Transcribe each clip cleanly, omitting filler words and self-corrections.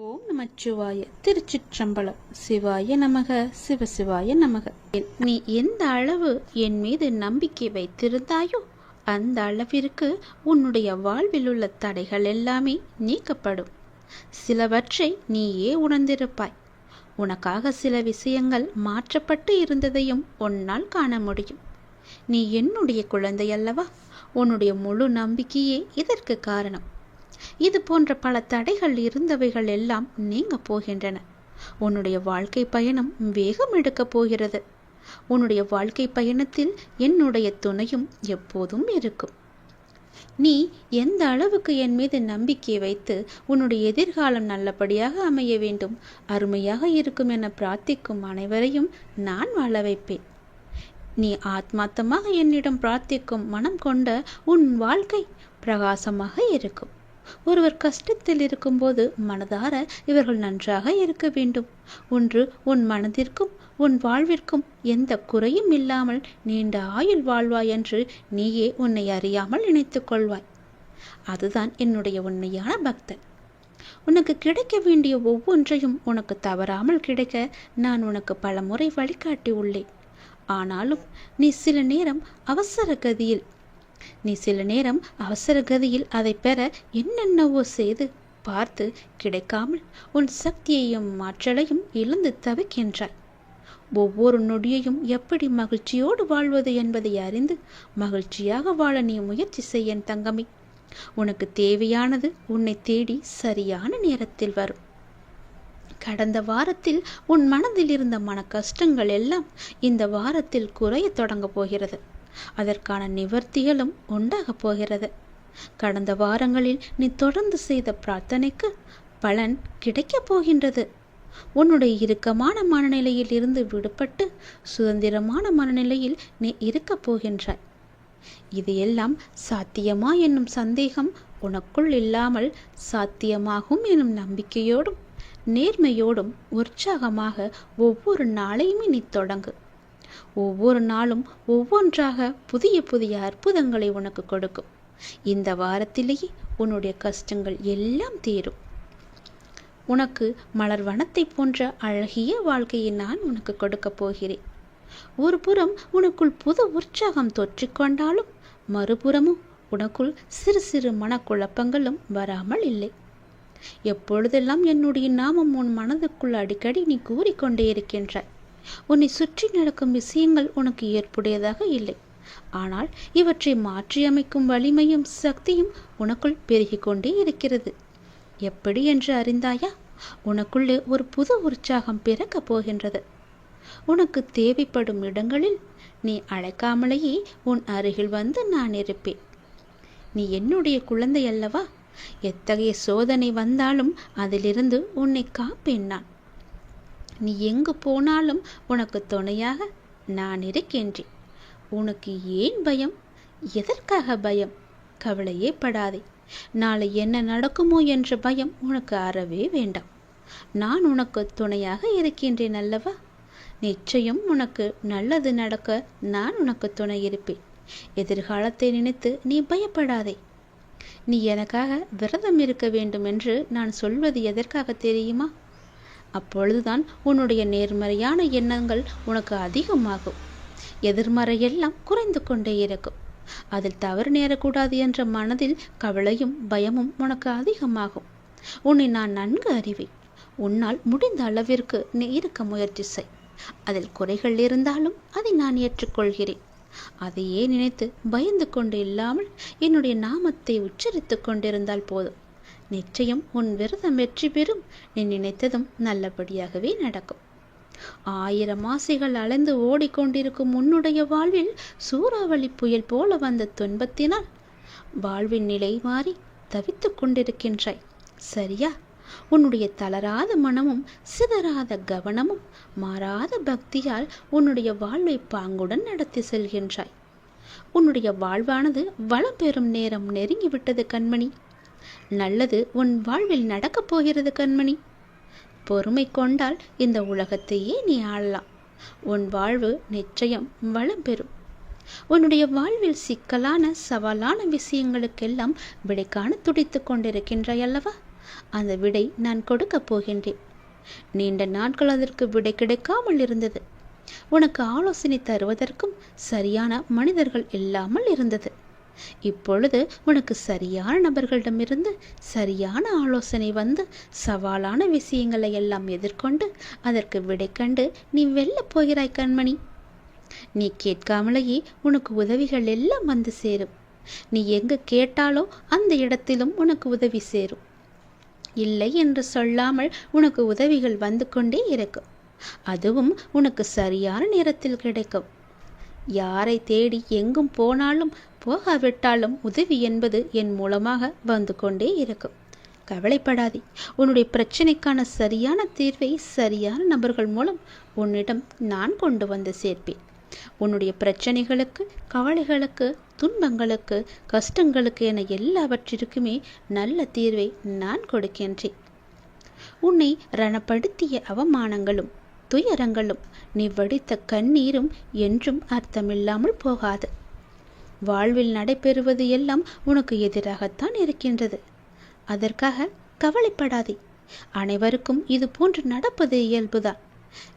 ஓம் நமச்சிவாய. திருச்சிற்றம்பலம். சிவாய நமக, சிவசிவாய நமக. நீ எந்த அளவு என் மீது நம்பிக்கை வைத்திருந்தாயோ அந்த அளவிற்கு உன்னுடைய வாழ்வில் உள்ள தடைகள் எல்லாமே நீக்கப்படும். சிலவற்றை நீயே உணர்ந்திருப்பாய். உனக்காக சில விஷயங்கள் மாற்றப்பட்டு இருந்ததையும் உன்னால் காண முடியும். நீ என்னுடைய குழந்தை அல்லவா? உன்னுடைய முழு நம்பிக்கையே இதற்கு காரணம். இது போன்ற பல தடைகள் இருந்தவைகள் எல்லாம் நீங்க போகின்றன. உன்னுடைய வாழ்க்கை பயணம் வேகம் எடுக்கப் போகிறது. உன்னுடைய வாழ்க்கை பயணத்தில் என்னுடைய துணையும் எப்போதும் இருக்கும். நீ எந்த அளவுக்கு என் மீது நம்பிக்கை வைத்து உன்னுடைய எதிர்காலம் நல்லபடியாக அமைய வேண்டும், அருமையாக இருக்கும் என பிரார்த்திக்கும் அனைவரையும் நான் வாழ வைப்பேன். நீ ஆத்மார்த்தமாக என்னிடம் பிரார்த்திக்கும் மனம் கொண்ட உன் வாழ்க்கை பிரகாசமாக இருக்கும். ஒருவர் கஷ்டத்தில் இருக்கும்போது மனதார இவர்கள் நன்றாக இருக்க வேண்டும். ஒன்று உன் மனதிற்கும் உன் வாழ்விற்கும் எந்த குறையும் இல்லாமல் நீண்ட ஆயுள் வாழ்வாய் என்று நீயே உன்னை அறியாமல் நினைத்துக் கொள்வாய். அதுதான் என்னுடைய உண்மையான பக்தன். உனக்கு கிடைக்க வேண்டிய ஒவ்வொன்றையும் உனக்கு தவறாமல் கிடைக்க நான் உனக்கு பல முறை வழிகாட்டி உள்ளேன். ஆனாலும் நீ சில நேரம் அவசர கதியில் அதை பெற என்னென்னவோ செய்து பார்த்து கிடைக்காமல் உன் சக்தியையும் ஆற்றலையும் இழந்து தவிக்கின்றாய். ஒவ்வொரு நொடியையும் எப்படி மகிழ்ச்சியோடு வாழ்வது என்பதை அறிந்து மகிழ்ச்சியாக வாழ நீ முயற்சி செய்ய தங்கமே. உனக்கு தேவையானது உன்னை தேடி சரியான நேரத்தில் வரும். கடந்த வாரத்தில் உன் மனதில் இருந்த மன கஷ்டங்கள் எல்லாம் இந்த வாரத்தில் குறைய தொடங்க போகிறது. அதற்கான நிவர்த்திகளும் உண்டாகப் போகிறது. கடந்த வாரங்களில் நீ தொடர்ந்து செய்த பிரார்த்தனைக்கு பலன் கிடைக்கப் போகின்றது. உன்னுடைய இறுக்கமான மனநிலையில் இருந்து விடுபட்டு சுதந்திரமான மனநிலையில் நீ இருக்கப் போகின்றாய். இது எல்லாம் சாத்தியமா என்னும் சந்தேகம் உனக்குள் இல்லாமல் சாத்தியமாகும் எனும் நம்பிக்கையோடும் நேர்மையோடும் உற்சாகமாக ஒவ்வொரு நாளையுமே நீ தொடங்கு. ஒவ்வொரு நாளும் ஒவ்வொன்றாக புதிய புதிய அற்புதங்களை உனக்கு கொடுக்கும். இந்த வாரத்திலேயே உன்னுடைய கஷ்டங்கள் எல்லாம் தீரும். உனக்கு மலர் வனத்தை போன்ற அழகிய வாழ்க்கையை நான் உனக்கு கொடுக்க போகிறேன். ஒரு புறம் உனக்குள் புது உற்சாகம் தொற்றிக்கொண்டாலும் மறுபுறமும் உனக்குள் சிறு சிறு மனக்குழப்பங்களும் வராமல் இல்லை. எப்பொழுதெல்லாம் என்னுடைய நாமம் உன் மனதுக்குள் அடிக்கடி நீ கூறிக்கொண்டே இருக்கின்றாய். உன்னை சுற்றி நடக்கும் விஷயங்கள் உனக்கு ஏற்புடையதாக இல்லை. ஆனால் இவற்றை மாற்றியமைக்கும் வலிமையும் சக்தியும் உனக்குள் பெருகிக் கொண்டே இருக்கிறது. எப்படி என்று அறிந்தாயா? உனக்குள்ளே ஒரு புது உற்சாகம் பிறக்கப் போகின்றது. உனக்கு தேவைப்படும் இடங்களில் நீ அழைக்காமலேயே உன் அருகில் வந்து நான் இருப்பேன். நீ என்னுடைய குழந்தை அல்லவா? எத்தகைய சோதனை வந்தாலும் அதிலிருந்து உன்னை காப்பேன் நான். நீ எங்கு போனாலும் உனக்கு துணையாக நான் இருக்கின்றேன். உனக்கு ஏன் பயம்? எதற்காக பயம்? கவலையே படாதே. நாளை என்ன நடக்குமோ என்ற பயம் உனக்கு அறவே வேண்டாம். நான் உனக்கு துணையாக இருக்கின்றேன் அல்லவா? நிச்சயம் உனக்கு நல்லது நடக்க நான் உனக்கு துணை இருப்பேன். எதிர்காலத்தை நினைத்து நீ பயப்படாதே. நீ எனக்காக விரதம் இருக்க வேண்டும் என்று நான் சொல்வது எதற்காக தெரியுமா? அப்பொழுதுதான் உன்னுடைய நேர்மறையான எண்ணங்கள் உனக்கு அதிகமாகும். எதிர்மறையெல்லாம் குறைந்து கொண்டே இருக்கும். அதில் தவறு நேரக்கூடாது என்ற மனதில் கவலையும் பயமும் உனக்கு அதிகமாகும். உன்னை நான் நன்கு அறிவேன். உன்னால் முடிந்த அளவிற்கு நீ இருக்க முயற்சி செய். அதில் குறைகள் இருந்தாலும் அதை நான் ஏற்றுக்கொள்கிறேன். அதையே நினைத்து பயந்து கொண்டு இல்லாமல் என்னுடைய நாமத்தை உச்சரித்து கொண்டிருந்தால் போதும். நிச்சயம் உன் விரதம் வெற்றி பெறும். நீ நினைத்ததும் நல்லபடியாகவே நடக்கும். 1000 ஆசைகள் அலைந்து ஓடிக்கொண்டிருக்கும் உன்னுடைய வாழ்வில் சூறாவளி புயல் போல வந்த துன்பத்தினால் வாழ்வின் நிலை மாறி தவித்து கொண்டிருக்கின்றாய். சரியா? உன்னுடைய தளராத மனமும் சிதறாத கவனமும் மாறாத பக்தியால் உன்னுடைய வாழ்வை பாங்குடன் நடத்தி செல்கின்றாய். உன்னுடைய வாழ்வானது வளம் பெறும் நேரம் நெருங்கிவிட்டது கண்மணி. நல்லது உன் வாழ்வில் நடக்கப் போகிறது கண்மணி. பொறுமை கொண்டால் இந்த உலகத்தையே நீ ஆளலாம். உன் வாழ்வு நிச்சயம் வளம் பெறும். உன்னுடைய வாழ்வில் சிக்கலான சவாலான விஷயங்களுக்கெல்லாம் விடை காண துடித்து கொண்டிருக்கின்றாய் அல்லவா? அந்த விடை நான் கொடுக்கப் போகின்றேன். நீண்ட நாட்கள் அதற்கு விடை கிடைக்காமல் இருந்தது. உனக்கு ஆலோசனை தருவதற்கும் சரியான மனிதர்கள் இல்லாமல் இருந்தது. இப்பொழுது உனக்கு சரியான நபர்களிடமிருந்து சரியான ஆலோசனை வந்து சவாலான விஷயங்களை எல்லாம் எதிர்கொண்டு அதற்கு விடை கண்டு நீ வெல்லப் போகிறாய் கண்மணி. நீ கேட்காமலேயே உனக்கு உதவிகள் எல்லாம் வந்து சேரும். நீ எங்கு கேட்டாலோ அந்த இடத்திலும் உனக்கு உதவி சேரும். இல்லை என்று சொல்லாமல் உனக்கு உதவிகள் வந்து கொண்டே இருக்கும். அதுவும் உனக்கு சரியான நேரத்தில் கிடைக்கும். யாரை தேடி எங்கும் போனாலும் போகாவிட்டாலும் உதவி என்பது என் மூலமாக வந்து கொண்டே இருக்கும். கவலைப்படாதே. உன்னுடைய பிரச்சனைக்கான சரியான தீர்வை சரியான நபர்கள் மூலம் உன்னிடம் நான் கொண்டு வந்து சேர்ப்பேன். உன்னுடைய பிரச்சனைகளுக்கு, கவலைகளுக்கு, துன்பங்களுக்கு, கஷ்டங்களுக்கு என எல்லாவற்றிற்குமே நல்ல தீர்வை நான் கொடுக்கின்றேன். உன்னை ரணப்படுத்திய அவமானங்களும் துயரங்களும் நீ வடித்த கண்ணீரும் என்றும் அர்த்தமில்லாமல் போகாது. வாழ்வில் நடைபெறுவது எல்லாம் உனக்கு எதிராகத்தான் இருக்கின்றது. அதற்காக கவலைப்படாதே. அனைவருக்கும் இது போன்று நடப்பது இயல்புதான்.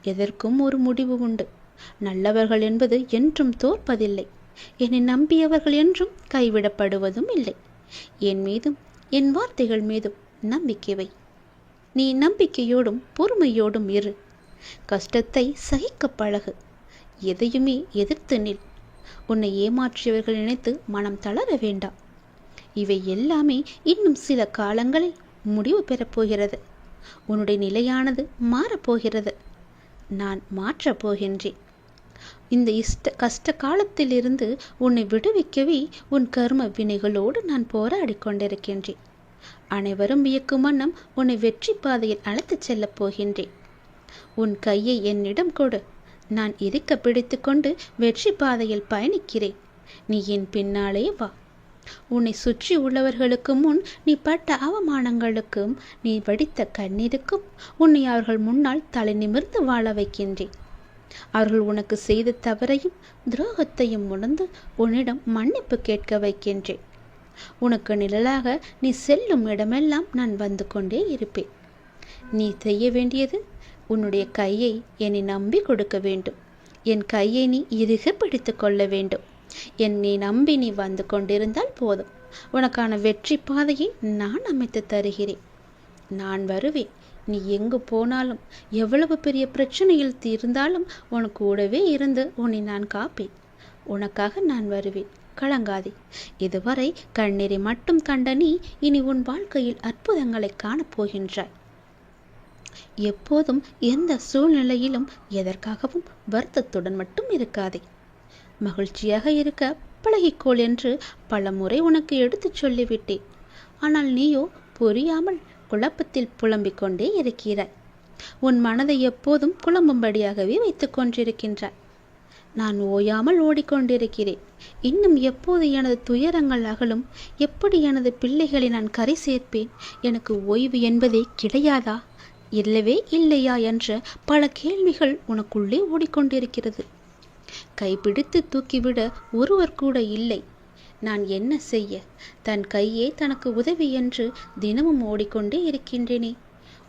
எதற்கும் ஒரு முடிவு உண்டு. நல்லவர்கள் என்பது என்றும் தோற்பதில்லை. என்னை நம்பியவர்கள் என்றும் கைவிடப்படுவதும் இல்லை. என் மீதும் என் வார்த்தைகள் மீதும் நம்பிக்கை வை. நீ நம்பிக்கையோடும் பொறுமையோடும் இரு. கஷ்டத்தை சகிக்க பழகு. எதையுமே எதிர்த்து நில். உன்னை ஏமாற்றியவர்கள் நினைத்து மனம் தளர வேண்டாம். இவை எல்லாமே இன்னும் சில காலங்களில் முடிவு பெறப்போகிறது. உன்னுடைய நிலையானது மாறப்போகிறது. நான் மாற்றப் போகின்றேன். இந்த கஷ்ட காலத்தில் இருந்து உன்னை விடுவிக்கவே உன் கர்ம வினைகளோடு நான் போராடி கொண்டிருக்கின்றேன். அனைவரும் வியக்கும் வண்ணம் உன்னை வெற்றி பாதையில் அழைத்துச் செல்லப் போகின்றேன். உன் கையை என்னிடம் கொடு. நான் இறுக்க பிடித்து கொண்டு வெற்றி பாதையில் பயணிக்கிறேன். நீ என் பின்னாலே வா. உன்னை சுற்றி உள்ளவர்களுக்கு முன் நீ பட்ட அவமானங்களுக்கும் நீ வடித்த கண்ணீருக்கும் உன்னை அவர்கள் முன்னால் தலை நிமிர்ந்து வாழ வைக்கின்றேன். அவர்கள் உனக்கு செய்த தவறையும் துரோகத்தையும் உணர்ந்து உன்னிடம் மன்னிப்பு கேட்க வைக்கின்றேன். உனக்கு நிழலாக நீ செல்லும் இடமெல்லாம் நான் வந்து கொண்டே இருப்பேன். நீ செய்ய வேண்டியது உன்னுடைய கையை என்னை நம்பி கொடுக்க வேண்டும். என் கையை நீ இறுக பிடித்து கொள்ள வேண்டும். என்னை நம்பி நீ வந்து கொண்டிருந்தால் போதும். உனக்கான வெற்றி பாதையை நான் அமைத்து தருகிறேன். நான் வருவேன். நீ எங்கு போனாலும் எவ்வளவு பெரிய பிரச்சனையில் தீர்ந்தாலும் உனக்கு கூடவே இருந்து உன்னை நான் காப்பேன். உனக்காக நான் வருவேன். கலங்காதே. இதுவரை கண்ணீரை மட்டும் கண்ட நீ இனி உன் வாழ்க்கையில் அற்புதங்களை காணப்போகின்றாய். எப்போதும் எந்த சூழ்நிலையிலும் எதற்காகவும் வருத்தத்துடன் மட்டும் இருக்காதே. மகிழ்ச்சியாக இருக்க பழகிக்கோள் என்று பல முறை உனக்கு எடுத்துச் சொல்லிவிட்டேன். ஆனால் நீயோ புரியாமல் குழப்பத்தில் புலம்பிக் கொண்டே இருக்கிறாய். உன் மனதை எப்போதும் குழம்பும்படியாகவே வைத்துக் கொண்டிருக்கின்றாய். நான் ஓயாமல் ஓடிக்கொண்டிருக்கிறேன். இன்னும் எப்போது எனது துயரங்கள் அகலும்? எப்படி எனது பிள்ளைகளை நான் கரை சேர்ப்பேன்? எனக்கு ஓய்வு என்பதே கிடையாதா? இல்லவே இல்லையா என்ற பல கேள்விகள் உனக்குள்ளே ஓடிக்கொண்டிருக்கிறது. கைப்பிடித்து தூக்கிவிட ஒருவர் கூட இல்லை. நான் என்ன செய்ய? தன் கையே தனக்கு உதவி என்று தினமும் ஓடிக்கொண்டே இருக்கின்றேனே.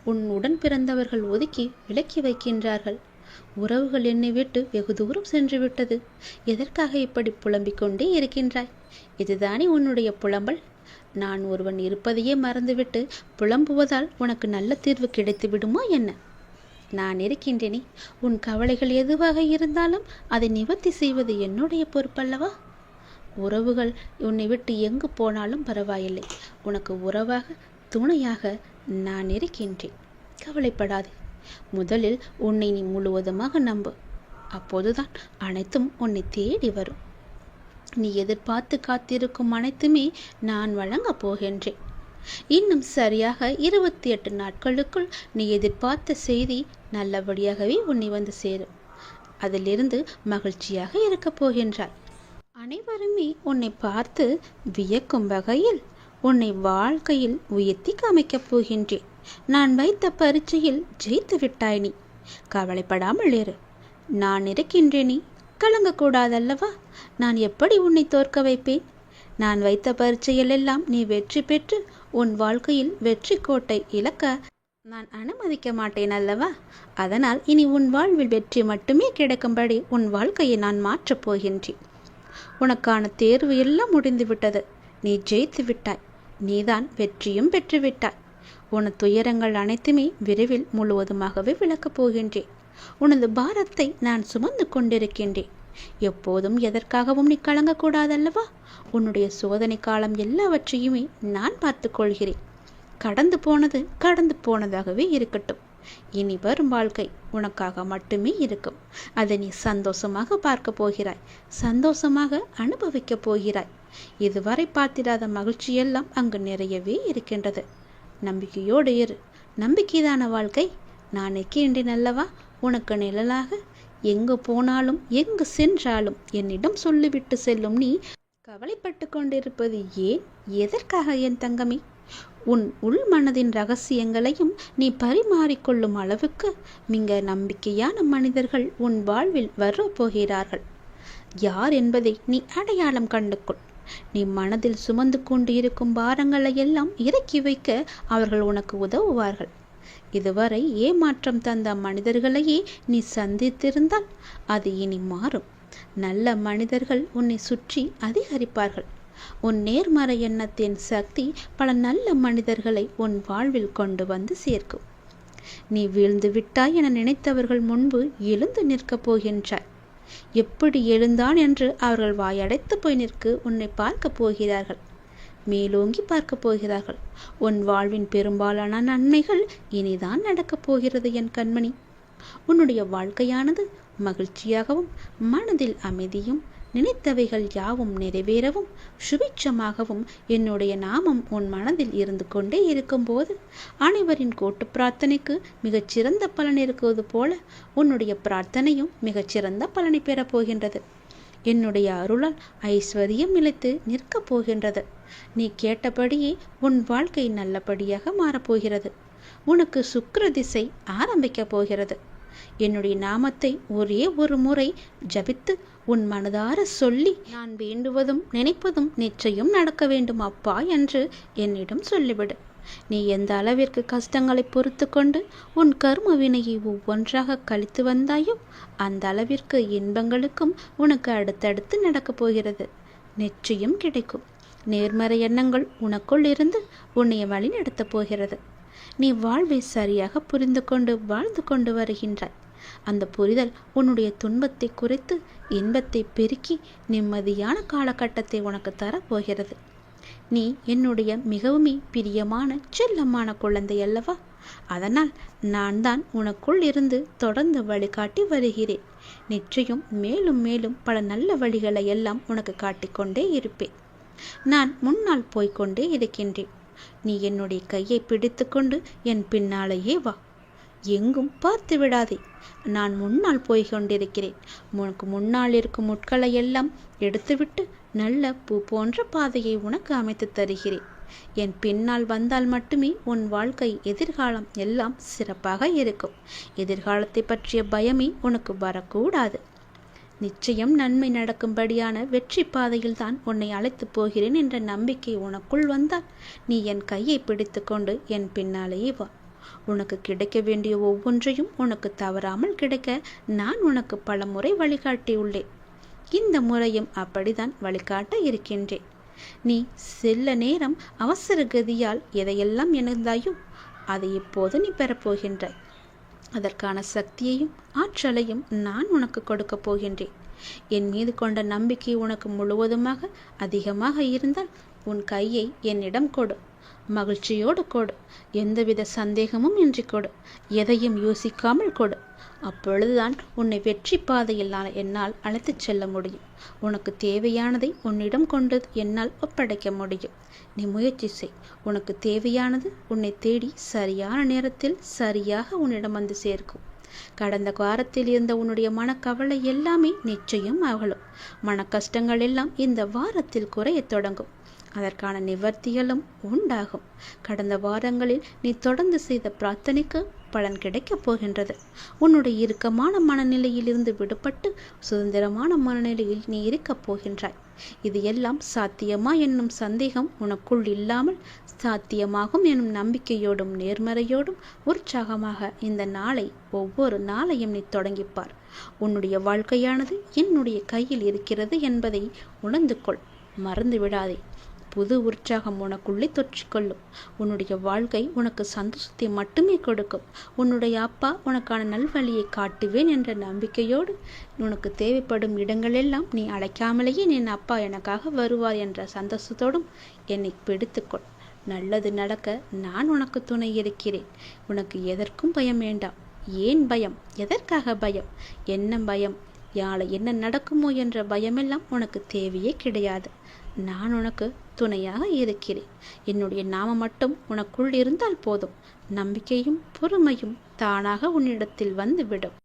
உன் உடன் பிறந்தவர்கள் ஒதுக்கி விலக்கி வைக்கின்றார்கள். உறவுகள் என்னை விட்டு வெகு தூரம் சென்று விட்டது. எதற்காக இப்படி புலம்பிக் கொண்டே இருக்கின்றாய்? இதுதானே உன்னுடைய புலம்பல்? நான் ஒருவன் இருப்பதையே மறந்துவிட்டு புலம்புவதால் உனக்கு நல்ல தீர்வு கிடைத்து விடுமா என்ன? நான் இருக்கின்றேனே. உன் கவலைகள் எதுவாக இருந்தாலும் அதை நிவர்த்தி செய்வது என்னுடைய பொறுப்பல்லவா? உறவுகள் உன்னை விட்டு எங்கு போனாலும் பரவாயில்லை. உனக்கு உறவாக, துணையாக நான் இருக்கின்றேன். கவலைப்படாதே. முதலில் உன்னை நீ முழுவதுமாக நம்பு. அப்போதுதான் அனைத்தும் உன்னை தேடி வரும். நீ எதிர்பார்த்து காத்திருக்கும் அனைத்துமே நான் வழங்கப் போகின்றேன். இன்னும் சரியாக 28 நாட்களுக்குள் நீ எதிர்பார்த்த செய்தி நல்லபடியாகவே உன்னை வந்து சேரும். அதிலிருந்து மகிழ்ச்சியாக இருக்கப் போகின்றாய். அனைவருமே உன்னை பார்த்து வியக்கும் வகையில் உன்னை வாழ்க்கையில் உயர்த்தி காமிக்கப் போகின்றேன். நான் வைத்த பரீட்சையில் ஜெயித்து விட்டாய் நீ. கவலைப்படாமல் இரு. நான் இருக்கின்றேன். நீ கலங்கக்கூடாதல்லவா? நான் எப்படி உன்னை தோற்க வைப்பேன்? நான் வைத்த பரீட்சையில் எல்லாம் நீ வெற்றி பெற்று உன் வாழ்க்கையில் வெற்றி கோட்டை இழக்க நான் அனுமதிக்க மாட்டேன் அல்லவா? அதனால் இனி உன் வாழ்வில் வெற்றி மட்டுமே கிடைக்கும்படி உன் வாழ்க்கையை நான் மாற்றப் போகின்றேன். உனக்கான தேர்வு எல்லாம் முடிந்து விட்டது. நீ ஜெயித்து விட்டாய். நீதான் வெற்றியும் பெற்றுவிட்டாய். உனது துயரங்கள் அனைத்துமே விரைவில் முழுவதுமாகவே விளக்கப் போகின்றேன். உனது பாரத்தை நான் சுமந்து கொண்டிருக்கின்றேன். எப்போதும் எதற்காகவும் நீ கலங்கக்கூடாதல்லவா? உன்னுடைய சோதனை காலம் எல்லாவற்றையுமே நான் பார்த்து கொள்கிறேன். கடந்து போனது கடந்து போனதாகவே இருக்கட்டும். இனி வரும் வாழ்க்கை உனக்காக மட்டுமே இருக்கும். அதை நீ சந்தோஷமாக பார்க்க போகிறாய். சந்தோஷமாக அனுபவிக்கப் போகிறாய். இதுவரை பார்த்திடாத மகிழ்ச்சியெல்லாம் அங்கு நிறையவே இருக்கின்றது. நம்பிக்கையோடு இரு. நம்பிக்கைதான வாழ்க்கை. நான் நிற்கின்றேன் அல்லவா உனக்கு நிழலாக. எங்கு போனாலும் எங்கு சென்றாலும் என்னிடம் சொல்லிவிட்டு செல்லும் நீ கவலைப்பட்டு கொண்டிருப்பது ஏன்? எதற்காக என் தங்கமே? உன் உள் மனதின் ரகசியங்களையும் நீ பரிமாறிக்கொள்ளும் அளவுக்கு மிக நம்பிக்கையான மனிதர்கள் உன் வாழ்வில் வரப்போகிறார்கள். யார் என்பதை நீ அடையாளம் கண்டுகொள். நீ மனதில் சுமந்து கொண்டு இருக்கும் பாரங்களை எல்லாம் இறக்கி வைக்க அவர்கள் உனக்கு உதவுவார்கள். இதுவரை ஏமாற்றம் தந்த மனிதர்களையே நீ சந்தித்திருந்தால் அது இனி மாறும். நல்ல மனிதர்கள் உன்னை சுற்றி அதிகரிப்பார்கள். உன் நேர்மறை எண்ணத்தின் சக்தி பல நல்ல மனிதர்களை உன் வாழ்வில் கொண்டு வந்து சேர்க்கும். நீ வீழ்ந்து விட்டாய் என நினைத்தவர்கள் முன்பு எழுந்து நிற்கப் போகின்றாய். எப்படி எழுந்தான் என்று அவர்கள் வாயடைத்து போய் நிற்கு உன்னை பார்க்க போகிறார்கள். மேலோங்கி பார்க்க போகிறார்கள். உன் வாழ்வின் பெரும்பாலான நன்மைகள் இனிதான் நடக்கப் போகிறது என் கண்மணி. உன்னுடைய வாழ்க்கையானது மகிழ்ச்சியாகவும் மனதில் அமைதியும் நினைத்தவைகள் யாவும் நிறைவேறவும் சுபிட்சமாகவும் என்னுடைய நாமம் உன் மனதில் இருந்து கொண்டே இருக்கும்போது அனைவரின் கூட்டு பிரார்த்தனைக்கு மிகச்சிறந்த பலன் இருக்குவது போல உன்னுடைய பிரார்த்தனையும் மிகச்சிறந்த பலனை பெறப் போகின்றது. என்னுடைய அருளால் ஐஸ்வர்யம் நிலைத்து நிற்கப் போகின்றது. நீ கேட்டபடியே உன் வாழ்க்கை நல்லபடியாக மாறப்போகிறது. உனக்கு சுக்கிர திசை ஆரம்பிக்கப் போகிறது. என்னுடைய நாமத்தை ஒரே ஒரு முறை ஜபித்து உன் மனதார சொல்லி நான் வேண்டுவதும் நினைப்பதும் நிச்சயம் நடக்க வேண்டும் அப்பா என்று என்னிடம் சொல்லிவிடு. நீ எந்த அளவிற்கு கஷ்டங்களை பொறுத்து கொண்டு உன் கர்ம வினையை ஒவ்வொன்றாக கழித்து வந்தாயோ அந்த அளவிற்கு இன்பங்களுக்கும் உனக்கு அடுத்தடுத்து நடக்கப் போகிறது. நிச்சயம் கிடைக்கும். நேர்மறை எண்ணங்கள் உனக்குள் இருந்து உன்னை வழி நடத்தப் போகிறது. நீ வாழ்வை சரியாக புரிந்து கொண்டு வாழ்ந்து கொண்டு வருகின்றாய். அந்த புரிதல் உன்னுடைய துன்பத்தை குறைத்து இன்பத்தை பெருக்கி நிம்மதியான காலகட்டத்தை உனக்கு தரப்போகிறது. நீ என்னுடைய மிகவுமே பிரியமான செல்லமான குழந்தை அல்லவா? அதனால் நான் தான் உனக்குள் இருந்து தொடர்ந்து வழிகாட்டி வருகிறேன். நிச்சயம் மேலும் மேலும் பல நல்ல வழிகளை எல்லாம் உனக்கு காட்டிக்கொண்டே இருப்பேன். நான் முன்னால் போய்கொண்டே இருக்கின்றேன். நீ என்னுடைய கையை பிடித்து கொண்டு என் பின்னாலேயே வா. எங்கும் பார்த்து விடாதே. நான் முன்னால் போய் கொண்டிருக்கிறேன். உனக்கு முன்னால் இருக்கும் முட்களை எல்லாம் எடுத்துவிட்டு நல்ல பூ போன்ற பாதையை உனக்கு அமைத்து தருகிறேன். என் பின்னால் வந்தால் மட்டுமே உன் வாழ்க்கை எதிர்காலம் எல்லாம் சிறப்பாக இருக்கும். எதிர்காலத்தை பற்றிய பயமே உனக்கு வரக்கூடாது. நிச்சயம் நன்மை நடக்கும்படியான வெற்றி பாதையில் தான் உன்னை அழைத்து போகிறேன் என்ற நம்பிக்கை உனக்குள் வந்தால் நீ என் கையை பிடித்து கொண்டு என் பின்னாலேயே வா. உனக்கு கிடைக்க வேண்டிய ஒவ்வொன்றையும் உனக்கு தவறாமல் கிடைக்க நான் உனக்கு பல முறை வழிகாட்டியுள்ளேன். இந்த முறையும் அப்படித்தான் வழிகாட்ட இருக்கின்றேன். நீ சில நேரம் அவசர கதியால் எதையெல்லாம் இணைந்தாயோ அதை இப்போது நீ பெறப்போகின்றாய். அதற்கான சக்தியையும் ஆற்றலையும் நான் உனக்கு கொடுக்கப் போகின்றேன். என் மீது கொண்ட நம்பிக்கை உனக்கு முழுவதுமாக அதிகமாக இருந்தால் உன் கையை என்னிடம் கொடு. மகிழ்ச்சியோடு கொடு. எந்தவித சந்தேகமும் இன்றி கொடு. எதையும் யோசிக்காமல் கொடு. அப்பொழுதுதான் உன்னை வெற்றி பாதையில் என்னால் அழைத்துச் செல்ல முடியும். உனக்கு தேவையானதை உன்னிடம் கொண்டு என்னால் ஒப்படைக்க முடியும். நீ முயற்சி செய். உனக்கு தேவையானது உன்னை தேடி சரியான நேரத்தில் சரியாக உன்னிடம் வந்து சேர்க்கும். கடந்த வாரத்தில் இருந்த உன்னுடைய மனக்கவலை எல்லாமே நிச்சயம் அகலும். மன கஷ்டங்கள் எல்லாம் இந்த வாரத்தில் குறையத் தொடங்கும். அதற்கான நிவர்த்திகளும் உண்டாகும். கடந்த வாரங்களில் நீ தொடர்ந்து செய்த பிரார்த்தனைக்கு பலன் கிடைக்கப் போகின்றது. உன்னுடைய இறுக்கமான மனநிலையில் இருந்து விடுபட்டு சுதந்திரமான மனநிலையில் நீ இருக்கப் போகின்றாய். இது எல்லாம் சாத்தியமா என்னும் சந்தேகம் உனக்குள் இல்லாமல் சாத்தியமாகும் எனும் நம்பிக்கையோடும் நேர்மறையோடும் உற்சாகமாக இந்த நாளை ஒவ்வொரு நாளையும் நீ தொடங்கிப்பார். உன்னுடைய வாழ்க்கையானது என்னுடைய கையில் இருக்கிறது என்பதை உணர்ந்து கொள். மறந்து விடாதே. புது உற்சாகம் உனக்குள்ளே தொற்றிக்கொள்ளும். உன்னுடைய வாழ்க்கை உனக்கு சந்தோஷத்தை மட்டுமே கொடுக்கும். உன்னுடைய அப்பா உனக்கான நல்வழியை காட்டுவேன் என்ற நம்பிக்கையோடு உனக்கு தேவைப்படும் இடங்களெல்லாம் நீ அழைக்காமலேயே என் அப்பா எனக்காக வருவார் என்ற சந்தோஷத்தோடும் என்னை பிடித்துக்கொள். நல்லது நடக்க நான் உனக்கு துணை இருக்கிறேன். உனக்கு எதற்கும் பயம் வேண்டாம். ஏன் பயம்? எதற்காக பயம்? என்ன பயம்? யாழை என்ன நடக்குமோ என்ற பயமெல்லாம் உனக்கு தேவையே கிடையாது. நான் உனக்கு துணையாக இருக்கிறேன். என்னுடைய நாமம் மட்டும் உனக்குள் இருந்தால் போதும். நம்பிக்கையும் பொறுமையும் தானாக உன்னிடத்தில் வந்துவிடும்.